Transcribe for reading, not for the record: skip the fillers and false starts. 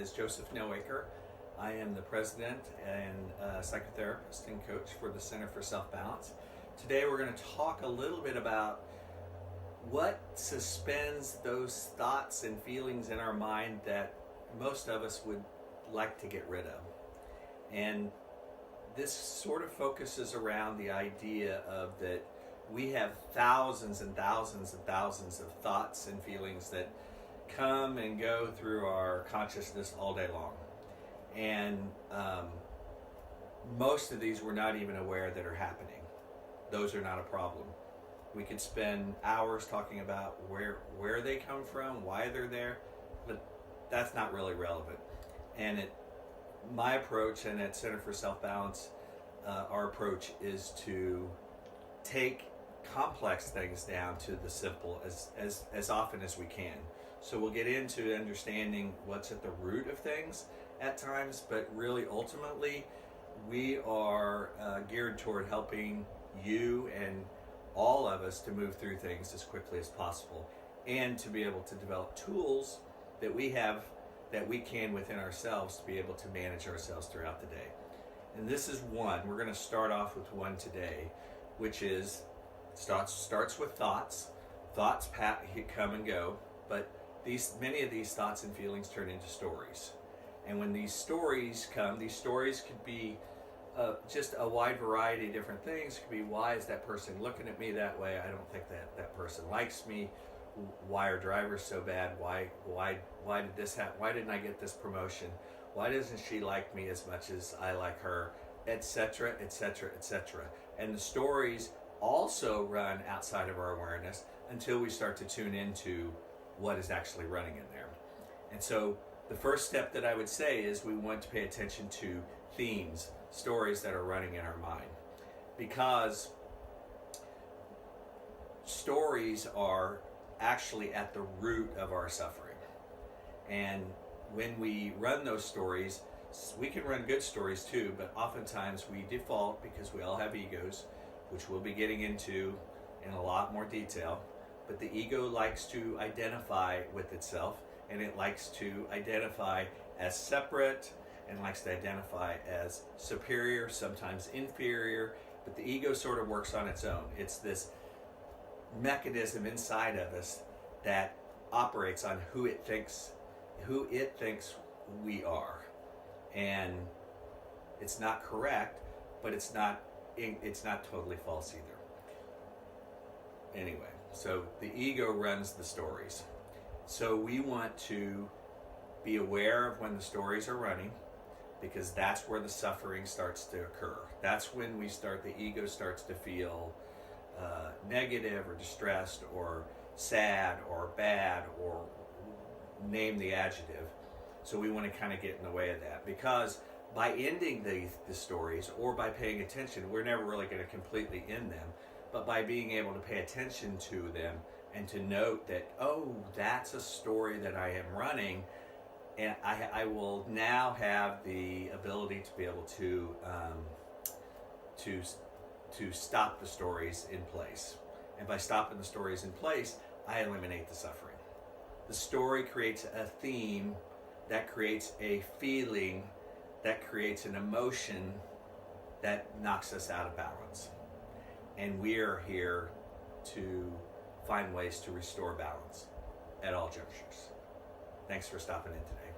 is Joseph Noecker. I am the president and psychotherapist and coach for the Center for Self-Balance. Today we're going to talk a little bit about what suspends those thoughts and feelings in our mind that most of us would like to get rid of. And this sort of focuses around the idea of that we have thousands and thousands and thousands of thoughts and feelings that come and go through our consciousness all day long. And most of these we're not even aware that are happening. Those are not a problem. We could spend hours talking about where they come from, why they're there, but that's not really relevant. And my approach, and at Center for Self-Balance, our approach is to take complex things down to the simple as often as we can. So we'll get into understanding what's at the root of things at times, but really ultimately we are geared toward helping you and all of us to move through things as quickly as possible, and to be able to develop tools that we can within ourselves to be able to manage ourselves throughout the day. And this is one. We're going to start off with one today, which is starts with thoughts. Thoughts come and go, but many of these thoughts and feelings turn into stories. And when these stories come, these stories could be just a wide variety of different things. It could be, why is that person looking at me that way? I don't think that person likes me. Why are drivers so bad? Why did this happen? Why didn't I get this promotion? Why doesn't she like me as much as I like her? Etc., etc., etc. And the stories also run outside of our awareness until we start to tune into what is actually running in there. And so the first step that I would say is we want to pay attention to themes, stories that are running in our mind, because stories are actually at the root of our suffering. And when we run those stories, we can run good stories too, but oftentimes we default, because we all have egos, which we'll be getting into in a lot more detail. But the ego likes to identify with itself, and it likes to identify as separate, and likes to identify as superior, sometimes inferior. But the ego sort of works on its own. It's this mechanism inside of us that operates on who it thinks we are. And it's not correct, but it's not totally false either. Anyway, so the ego runs the stories. So we want to be aware of when the stories are running, because that's where the suffering starts to occur. That's when the ego starts to feel negative or distressed or sad or bad, or name the adjective. So we want to kind of get in the way of that, because by ending the stories, or by paying attention, we're never really going to completely end them. But by being able to pay attention to them and to note that, oh, that's a story that I am running, and I will now have the ability to be able to stop the stories in place. And by stopping the stories in place, I eliminate the suffering. The story creates a theme, that creates a feeling, that creates an emotion that knocks us out of balance. And we are here to find ways to restore balance at all junctures. Thanks for stopping in today.